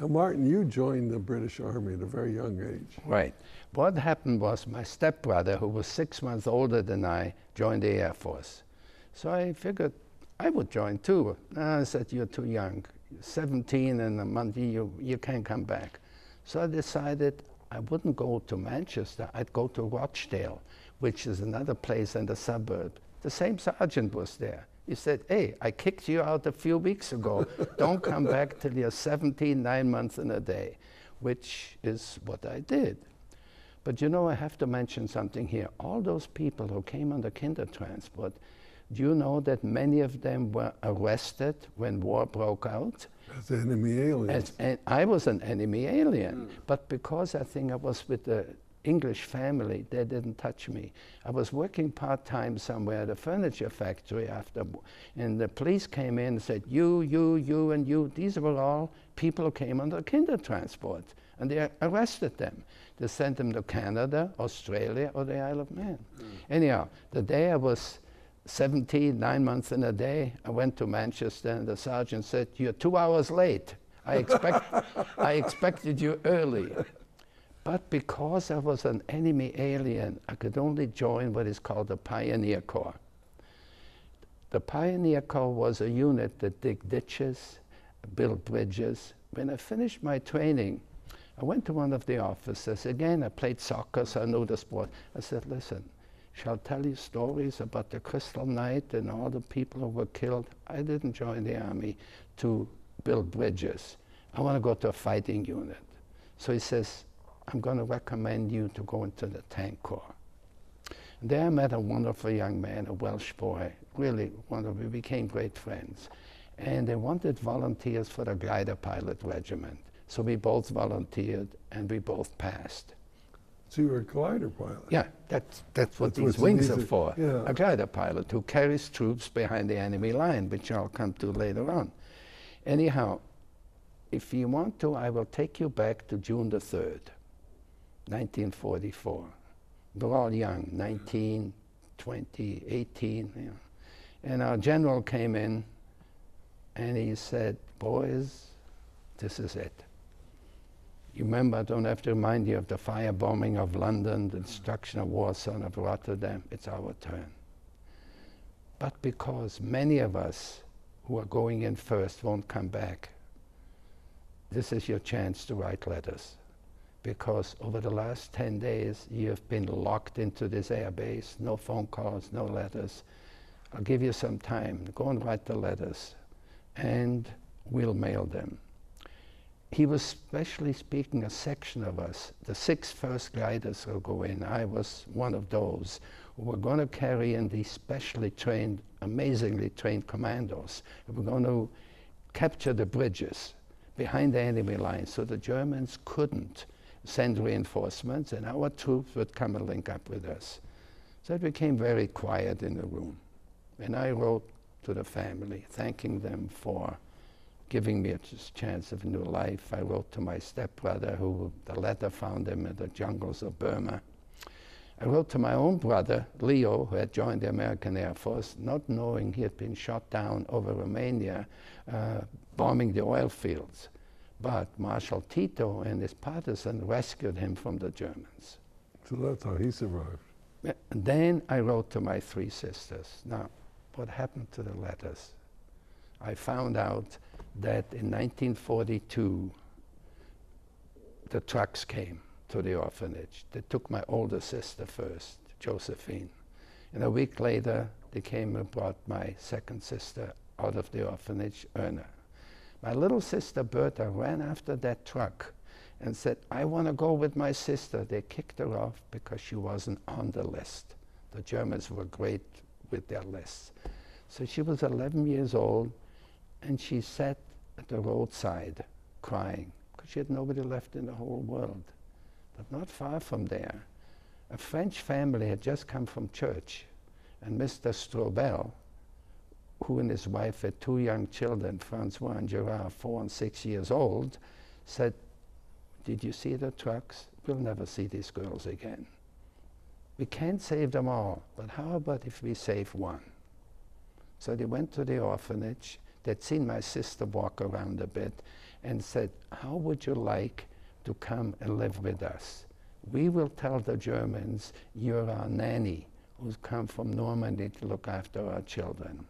Now, Martin, you joined the British Army at a very young age. Right. What happened was my stepbrother, who was 6 months older than I, joined the Air Force. So I figured I would join too. I said, you're too young. 17 and a month, you can't come back. So I decided I wouldn't go to Manchester, I'd go to Rochdale, which is another place in the suburb. The same sergeant was there. He said, hey, I kicked you out a few weeks ago. Don't come back till you're 17, 9 months and a day, which is what I did. But you know, I have to mention something here. All those people who came on the kinder transport, do you know that many of them were arrested when war broke out? As enemy aliens. And I was an enemy alien, but because I think I was with the English family, they didn't touch me. I was working part-time somewhere at a furniture factory after, and the police came in and said, you, and you. These were all people who came under kinder transport, and they arrested them. They sent them to Canada, Australia, or the Isle of Man. Anyhow, the day I was 17, 9 months and a day, I went to Manchester, and the sergeant said, you're 2 hours late. I expected you early. But because I was an enemy alien, I could only join what is called the Pioneer Corps. The Pioneer Corps was a unit that dig ditches, build bridges. When I finished my training, I went to one of the officers. Again, I played soccer, so I knew the sport. I said, listen, shall I tell you stories about the Crystal Night and all the people who were killed? I didn't join the army to build bridges. I want to go to a fighting unit. So he says, I'm going to recommend you to go into the Tank Corps. And there I met a wonderful young man, a Welsh boy, really wonderful. We became great friends. And they wanted volunteers for the glider pilot regiment. So we both volunteered and we both passed. So you were a glider pilot? Yeah, that's what these wings are for. Yeah. A glider pilot who carries troops behind the enemy line, which I'll come to later on. Anyhow, if you want to, I will take you back to June the 3rd. 1944. We're all young, 19, 20, 18. You know. And our general came in and he said, boys, this is it. You remember, I don't have to remind you of the firebombing of London, the destruction of Warsaw and of Rotterdam. It's our turn. But because many of us who are going in first won't come back, this is your chance to write letters. Because over the last 10 days, you have been locked into this air base, no phone calls, no letters. I'll give you some time. Go and write the letters, and we'll mail them. He was specially speaking a section of us. The 6 first gliders will go in. I was one of those who were going to carry in these specially trained, amazingly trained commandos. We're going to capture the bridges behind the enemy lines so the Germans couldn't send reinforcements, and our troops would come and link up with us. So it became very quiet in the room. And I wrote to the family, thanking them for giving me a chance of a new life. I wrote to my stepbrother, who the letter found him in the jungles of Burma. I wrote to my own brother, Leo, who had joined the American Air Force, not knowing he had been shot down over Romania, bombing the oil fields. But Marshal Tito and his partisan rescued him from the Germans. So that's how he survived. And then I wrote to my 3 sisters. Now, what happened to the letters? I found out that in 1942, the trucks came to the orphanage. They took my older sister first, Josephine. And a week later, they came and brought my second sister out of the orphanage, Erna. My little sister, Berta, ran after that truck and said, I want to go with my sister. They kicked her off because she wasn't on the list. The Germans were great with their lists. So she was 11 years old, and she sat at the roadside crying because she had nobody left in the whole world. But not far from there, a French family had just come from church, and Mr. Strobel, who and his wife had 2 young children, Francois and Gerard, 4 and 6 years old, said, did you see the trucks? We'll never see these girls again. We can't save them all, but how about if we save one? So they went to the orphanage. They'd seen my sister walk around a bit and said, how would you like to come and live with us? We will tell the Germans you're our nanny who's come from Normandy to look after our children.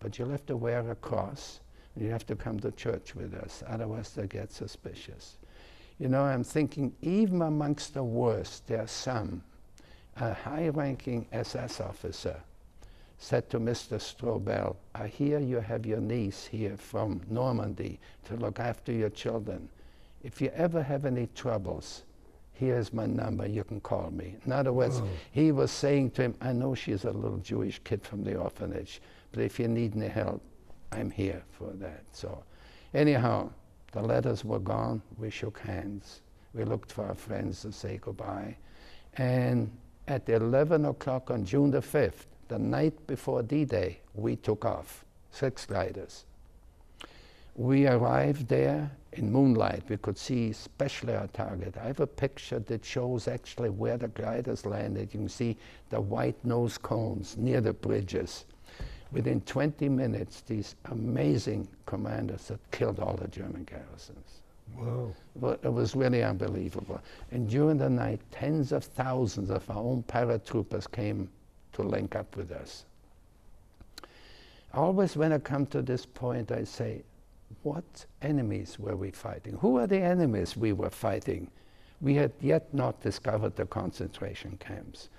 But you'll have to wear a cross, and you have to come to church with us, otherwise they get suspicious. You know, I'm thinking, even amongst the worst, there are some. A high-ranking SS officer said to Mr. Strobel, I hear you have your niece here from Normandy to look after your children. If you ever have any troubles, here's my number, you can call me. In other words, he was saying to him, I know she's a little Jewish kid from the orphanage, but if you need any help, I'm here for that. So anyhow, the letters were gone, we shook hands. We looked for our friends to say goodbye. And at 11 o'clock on June the 5th, the night before D-Day, we took off, 6 gliders. We arrived there in moonlight. We could see especially our target. I have a picture that shows actually where the gliders landed. You can see the white nose cones near the bridges. Within 20 minutes, these amazing commanders had killed all the German garrisons. Wow. But it was really unbelievable. And during the night, tens of thousands of our own paratroopers came to link up with us. Always when I come to this point, I say, what enemies were we fighting? Who are the enemies we were fighting? We had yet not discovered the concentration camps.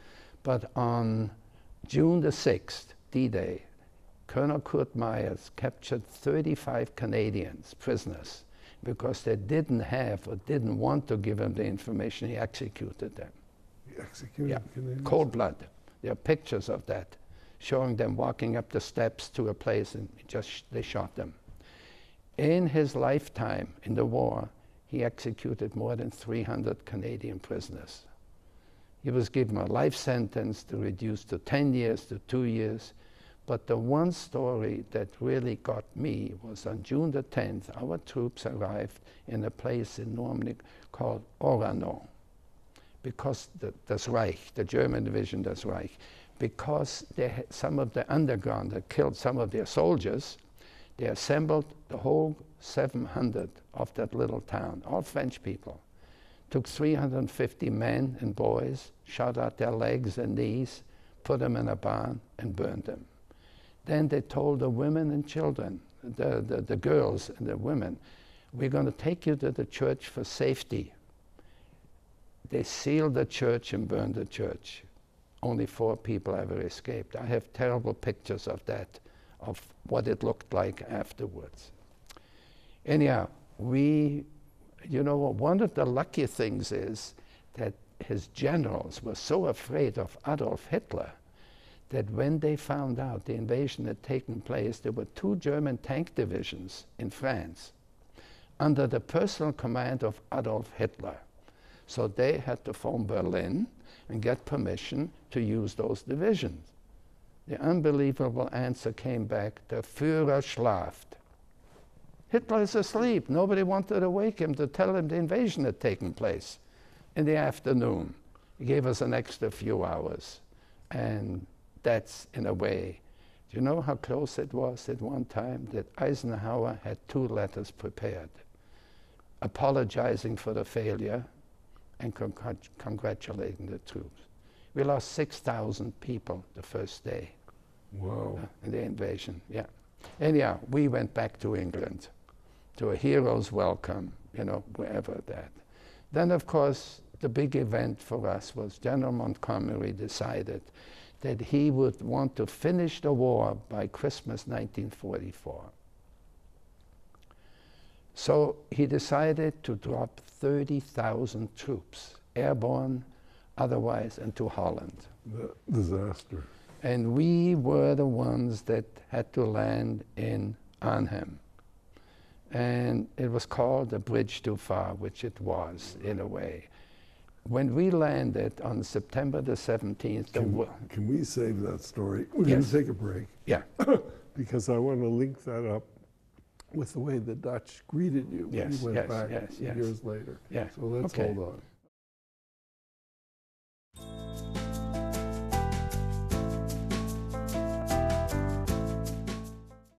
But on June the 6th, D-Day, Colonel Kurt Myers captured 35 Canadians, prisoners, because they didn't have or didn't want to give him the information. He executed them. He executed Canadians? Cold blood. There are pictures of that, showing them walking up the steps to a place and they shot them. In his lifetime in the war, he executed more than 300 Canadian prisoners. He was given a life sentence to reduce to 10 years to 2 years. But the one story that really got me was on June the 10th, our troops arrived in a place in Normandy called Orano, because das Reich, the German division das Reich, because they had some of the underground had killed some of their soldiers, they assembled the whole 700 of that little town, all French people, took 350 men and boys, shot out their legs and knees, put them in a barn and burned them. Then they told the women and children, the girls and the women, we're going to take you to the church for safety. They sealed the church and burned the church. Only 4 people ever escaped. I have terrible pictures of that, of what it looked like afterwards. Anyhow, you know, one of the lucky things is that his generals were so afraid of Adolf Hitler that when they found out the invasion had taken place, there were 2 German tank divisions in France under the personal command of Adolf Hitler. So they had to phone Berlin and get permission to use those divisions. The unbelievable answer came back, der Führer schlaft. Hitler is asleep. Nobody wanted to wake him to tell him the invasion had taken place in the afternoon. He gave us an extra few hours. And that's, in a way, do you know how close it was at one time that Eisenhower had 2 letters prepared, apologizing for the failure and congratulating the troops. We lost 6,000 people the first day. Wow. In the invasion, yeah. Anyhow, we went back to England, to a hero's welcome, you know, wherever that. Then, of course, the big event for us was General Montgomery decided that he would want to finish the war by Christmas 1944. So he decided to drop 30,000 troops, airborne, otherwise, into Holland. The disaster. And we were the ones that had to land in Arnhem. And it was called the bridge too far, which it was, in a way. When we landed on September the 17th... Can we save that story? We're going to take a break. Yeah. Because I want to link that up with the way the Dutch greeted you when you went back years later. Yeah. So let's hold on.